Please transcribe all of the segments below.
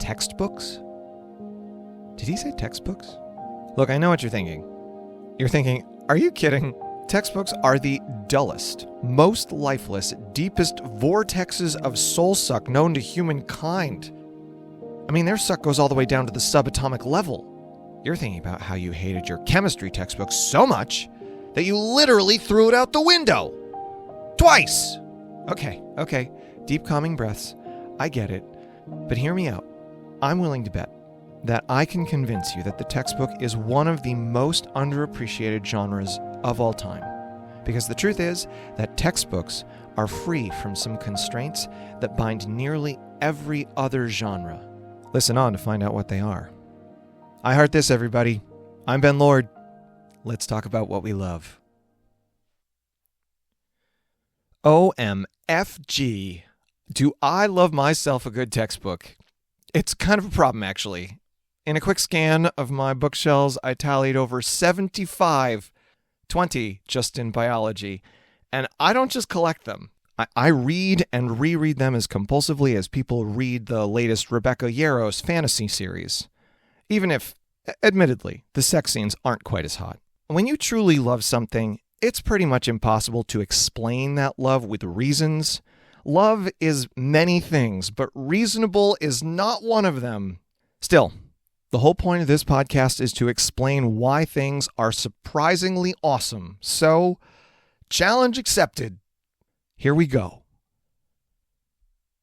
textbooks? Did he say textbooks? Look, I know what you're thinking. You're thinking, are you kidding? Textbooks are the dullest, most lifeless, deepest vortexes of soul suck known to humankind. I mean, their suck goes all the way down to the subatomic level. You're thinking about how you hated your chemistry textbook so much that you literally threw it out the window. Twice! Okay. Deep calming breaths. I get it. But hear me out. I'm willing to bet that I can convince you that the textbook is one of the most underappreciated genres of all time. Because the truth is that textbooks are free from some constraints that bind nearly every other genre. Listen on to find out what they are. I heart this, everybody. I'm Ben Lord. Let's talk about what we love. OMFG. Do I love myself a good textbook? It's kind of a problem, actually. In a quick scan of my bookshelves, I tallied over 75, 20 just in biology. And I don't just collect them. I read and reread them as compulsively as people read the latest Rebecca Yarros fantasy series. Even if, admittedly, the sex scenes aren't quite as hot. When you truly love something, it's pretty much impossible to explain that love with reasons. Love is many things, but reasonable is not one of them. Still, the whole point of this podcast is to explain why things are surprisingly awesome. So, challenge accepted. Here we go.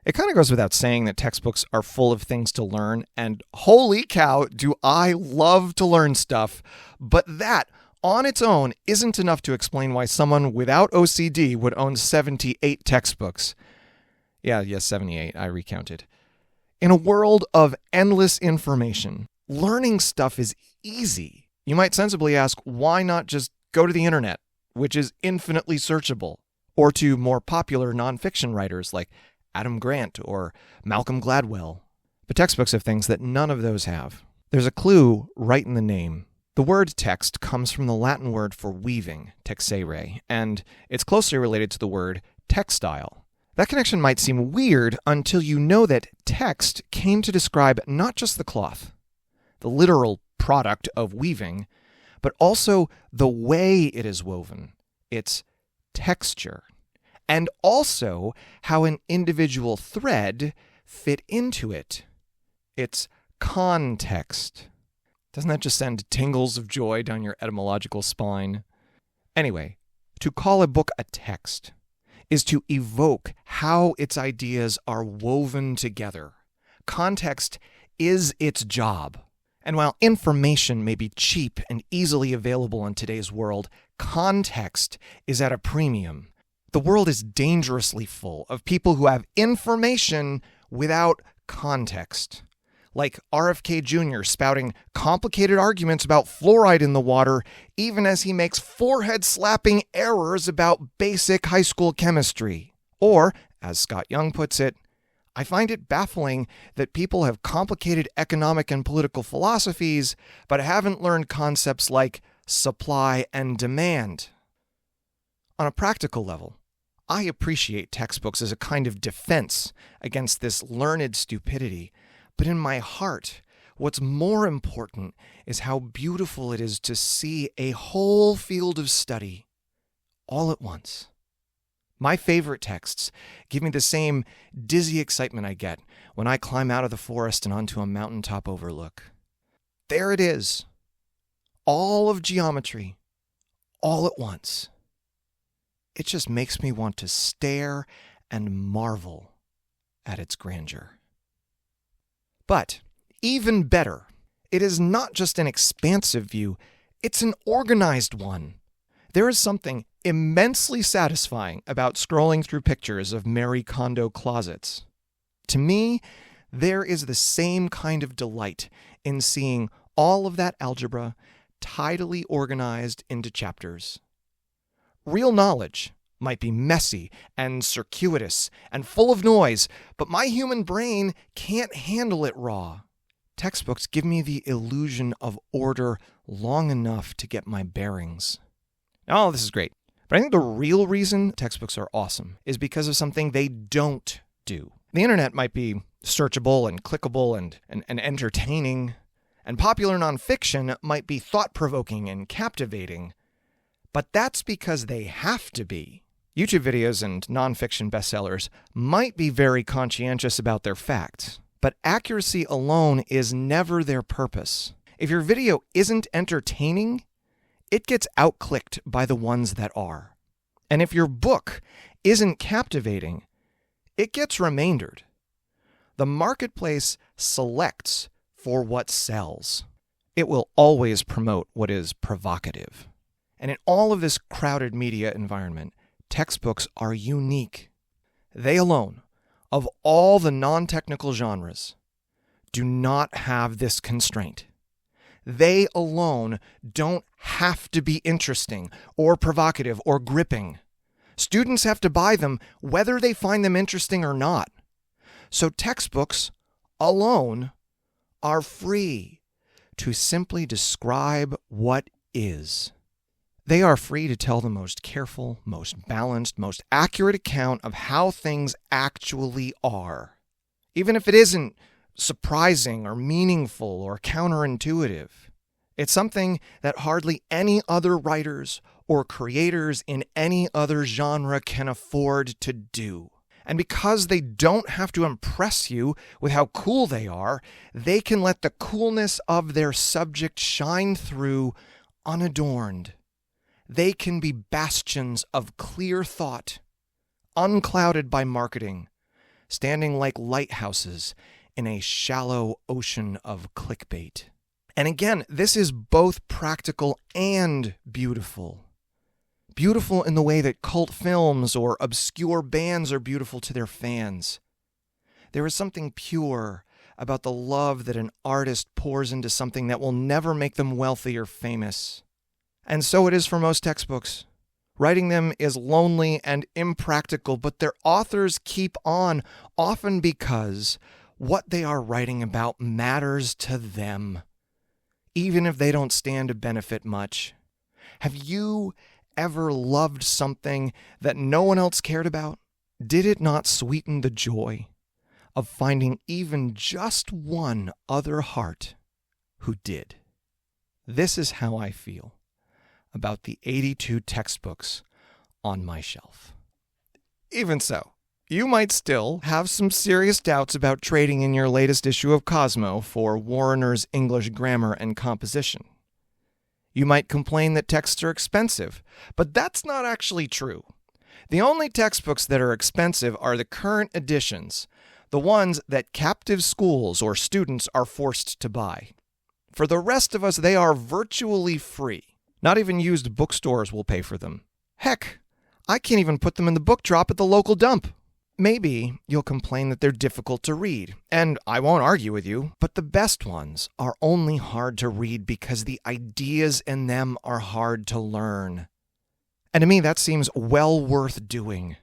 It kind of goes without saying that textbooks are full of things to learn, and holy cow, do I love to learn stuff. But that, on its own, isn't enough to explain why someone without OCD would own 78 textbooks. Yes, 78, I recounted. In a world of endless information, learning stuff is easy. You might sensibly ask, why not just go to the internet, which is infinitely searchable, or to more popular nonfiction writers like Adam Grant or Malcolm Gladwell. But textbooks have things that none of those have. There's a clue right in the name. The word text comes from the Latin word for weaving, texere, and it's closely related to the word textile. That connection might seem weird until you know that text came to describe not just the cloth, the literal product of weaving, but also the way it is woven, its texture, and also how an individual thread fit into it, its context. Doesn't that just send tingles of joy down your etymological spine? Anyway, to call a book a text is to evoke how its ideas are woven together. Context is its job. And while information may be cheap and easily available in today's world, context is at a premium. The world is dangerously full of people who have information without context. Like RFK Jr. spouting complicated arguments about fluoride in the water, even as he makes forehead-slapping errors about basic high school chemistry. Or, as Scott Young puts it, I find it baffling that people have complicated economic and political philosophies, but haven't learned concepts like supply and demand. On a practical level, I appreciate textbooks as a kind of defense against this learned stupidity. But in my heart, what's more important is how beautiful it is to see a whole field of study all at once. My favorite texts give me the same dizzy excitement I get when I climb out of the forest and onto a mountaintop overlook. There it is, all of geometry, all at once. It just makes me want to stare and marvel at its grandeur. But even better, it is not just an expansive view, it's an organized one. There is something immensely satisfying about scrolling through pictures of Marie Kondo closets. To me, there is the same kind of delight in seeing all of that algebra tidily organized into chapters. Real knowledge might be messy and circuitous and full of noise, but my human brain can't handle it raw. Textbooks give me the illusion of order long enough to get my bearings. Oh, this is great. But I think the real reason textbooks are awesome is because of something they don't do. The internet might be searchable and clickable and entertaining, and popular nonfiction might be thought-provoking and captivating, but that's because they have to be. YouTube videos and nonfiction bestsellers might be very conscientious about their facts, but accuracy alone is never their purpose. If your video isn't entertaining, it gets outclicked by the ones that are. And if your book isn't captivating, it gets remaindered. The marketplace selects for what sells. It will always promote what is provocative. And in all of this crowded media environment, textbooks are unique. They alone, of all the non-technical genres, do not have this constraint. They alone don't have to be interesting or provocative or gripping. Students have to buy them whether they find them interesting or not. So textbooks alone are free to simply describe what is. They are free to tell the most careful, most balanced, most accurate account of how things actually are, even if it isn't surprising or meaningful or counterintuitive. It's something that hardly any other writers or creators in any other genre can afford to do. And because they don't have to impress you with how cool they are, they can let the coolness of their subject shine through unadorned. They can be bastions of clear thought, unclouded by marketing, standing like lighthouses in a shallow ocean of clickbait. And again, this is both practical and beautiful. Beautiful in the way that cult films or obscure bands are beautiful to their fans. There is something pure about the love that an artist pours into something that will never make them wealthy or famous. And so it is for most textbooks. Writing them is lonely and impractical, but their authors keep on, often because what they are writing about matters to them, even if they don't stand to benefit much. Have you ever loved something that no one else cared about? Did it not sweeten the joy of finding even just one other heart who did? This is how I feel about the 82 textbooks on my shelf. Even so, you might still have some serious doubts about trading in your latest issue of Cosmo for Warner's English Grammar and Composition. You might complain that texts are expensive, but that's not actually true. The only textbooks that are expensive are the current editions, the ones that captive schools or students are forced to buy. For the rest of us, they are virtually free. Not even used bookstores will pay for them. Heck, I can't even put them in the book drop at the local dump. Maybe you'll complain that they're difficult to read, and I won't argue with you, but the best ones are only hard to read because the ideas in them are hard to learn. And to me, that seems well worth doing.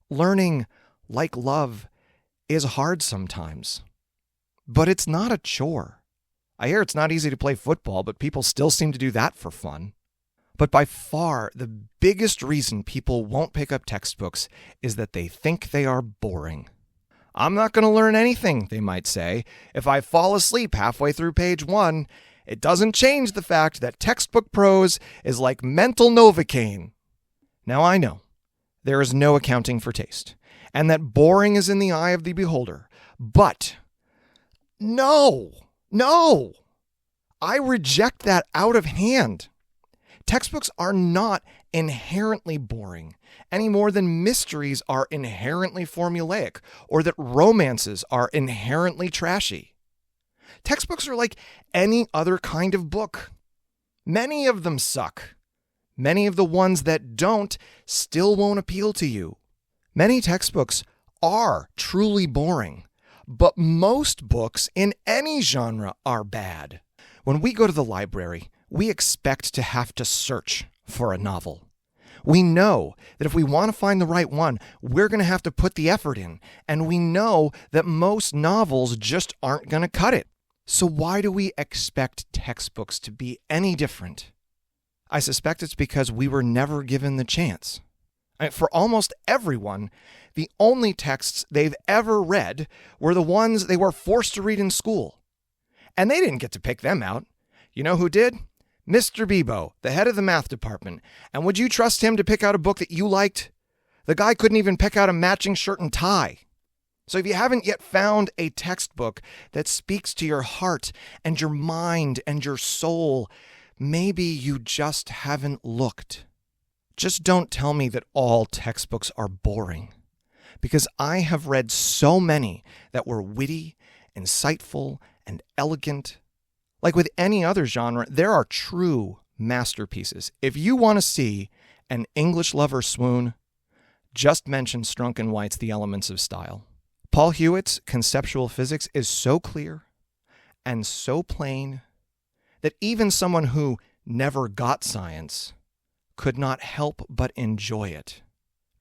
Learning, like love, is hard sometimes, but it's not a chore. I hear it's not easy to play football, but people still seem to do that for fun. But by far, the biggest reason people won't pick up textbooks is that they think they are boring. I'm not going to learn anything, they might say. If I fall asleep halfway through page 1, it doesn't change the fact that textbook prose is like mental Novocaine. Now I know, there is no accounting for taste, and that boring is in the eye of the beholder. But no, I reject that out of hand. Textbooks are not inherently boring any more than mysteries are inherently formulaic or that romances are inherently trashy. Textbooks are like any other kind of book. Many of them suck. Many of the ones that don't still won't appeal to you. Many textbooks are truly boring, but most books in any genre are bad. When we go to the library, we expect to have to search for a novel. We know that if we want to find the right one, we're going to have to put the effort in. And we know that most novels just aren't going to cut it. So why do we expect textbooks to be any different? I suspect it's because we were never given the chance. For almost everyone, the only texts they've ever read were the ones they were forced to read in school. And they didn't get to pick them out. You know who did? Mr. Bebo, the head of the math department. And would you trust him to pick out a book that you liked? The guy couldn't even pick out a matching shirt and tie. So if you haven't yet found a textbook that speaks to your heart and your mind and your soul, maybe you just haven't looked. Just don't tell me that all textbooks are boring, because I have read so many that were witty, insightful, and elegant. Like with any other genre, there are true masterpieces. If you want to see an English lover swoon, just mention Strunk and White's The Elements of Style. Paul Hewitt's conceptual physics is so clear and so plain that even someone who never got science could not help but enjoy it.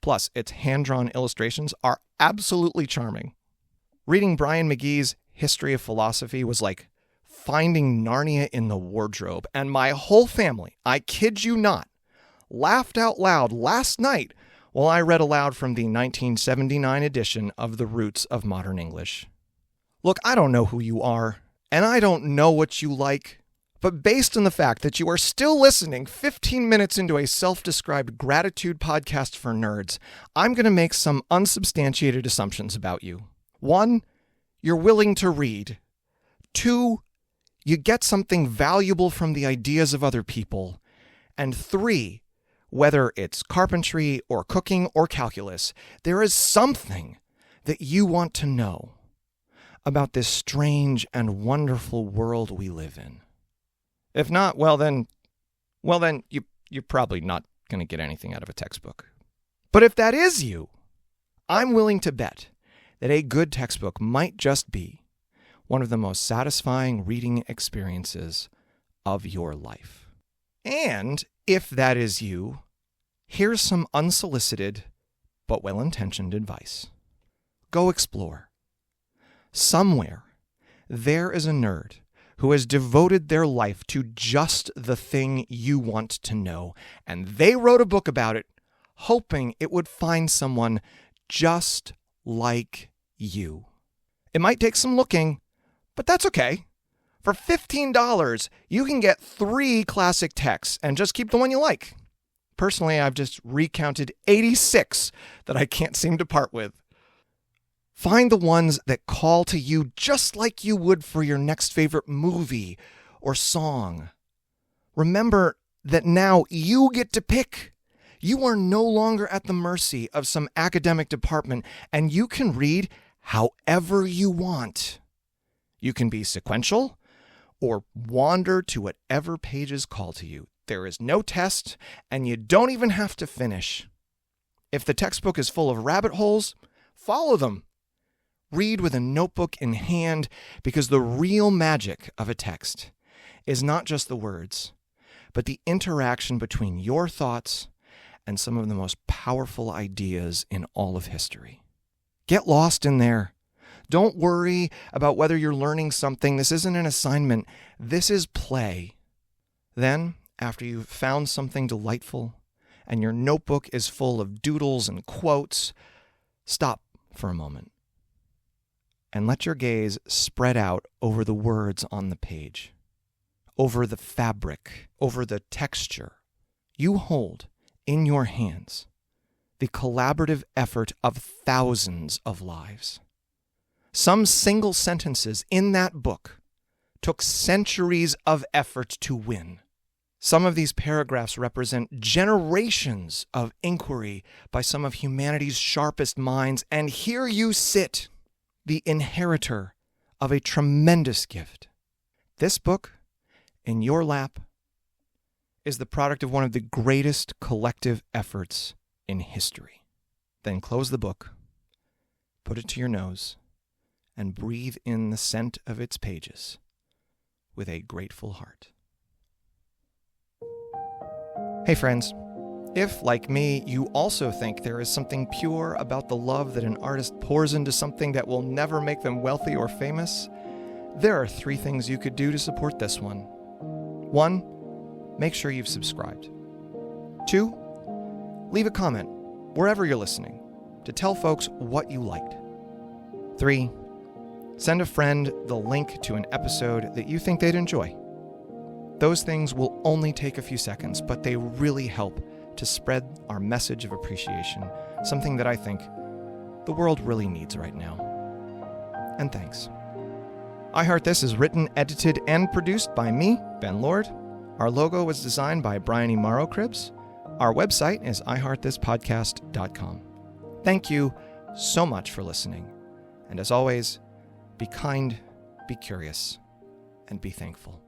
Plus, its hand-drawn illustrations are absolutely charming. Reading Brian McGee's History of Philosophy was like finding Narnia in the wardrobe, and my whole family, I kid you not, laughed out loud last night while I read aloud from the 1979 edition of The Roots of Modern English. Look, I don't know who you are, and I don't know what you like, but based on the fact that you are still listening 15 minutes into a self-described gratitude podcast for nerds, I'm going to make some unsubstantiated assumptions about you. 1, you're willing to read. 2, you get something valuable from the ideas of other people. And 3, whether it's carpentry or cooking or calculus, there is something that you want to know about this strange and wonderful world we live in. If not, well then you're probably not going to get anything out of a textbook. But if that is you, I'm willing to bet that a good textbook might just be one of the most satisfying reading experiences of your life. And if that is you, here's some unsolicited but well-intentioned advice. Go explore. Somewhere, there is a nerd who has devoted their life to just the thing you want to know, and they wrote a book about it, hoping it would find someone just like you. It might take some looking, but that's okay. For $15, you can get 3 classic texts and just keep the one you like. Personally, I've just recounted 86 that I can't seem to part with. Find the ones that call to you just like you would for your next favorite movie or song. Remember that now you get to pick. You are no longer at the mercy of some academic department, and you can read however you want. You can be sequential or wander to whatever pages call to you. There is no test, and you don't even have to finish. If the textbook is full of rabbit holes, follow them. Read with a notebook in hand, because the real magic of a text is not just the words, but the interaction between your thoughts and some of the most powerful ideas in all of history. Get lost in there. Don't worry about whether you're learning something. This isn't an assignment. This is play. Then, after you've found something delightful and your notebook is full of doodles and quotes, stop for a moment and let your gaze spread out over the words on the page, over the fabric, over the texture. You hold in your hands the collaborative effort of thousands of lives. Some single sentences in that book took centuries of effort to win. Some of these paragraphs represent generations of inquiry by some of humanity's sharpest minds, and here you sit, the inheritor of a tremendous gift. This book, in your lap, is the product of one of the greatest collective efforts in history. Then close the book, put it to your nose, and breathe in the scent of its pages with a grateful heart. Hey friends, if, like me, you also think there is something pure about the love that an artist pours into something that will never make them wealthy or famous, there are 3 things you could do to support this one. 1, make sure you've subscribed. 2, leave a comment wherever you're listening, to tell folks what you liked. 3, send a friend the link to an episode that you think they'd enjoy. Those things will only take a few seconds, but they really help to spread our message of appreciation, something that I think the world really needs right now. And thanks. I Heart This is written, edited, and produced by me, Ben Lord. Our logo was designed by Brian E. Morrow Cribs. Our website is iheartthispodcast.com. Thank you so much for listening. And as always, be kind, be curious, and be thankful.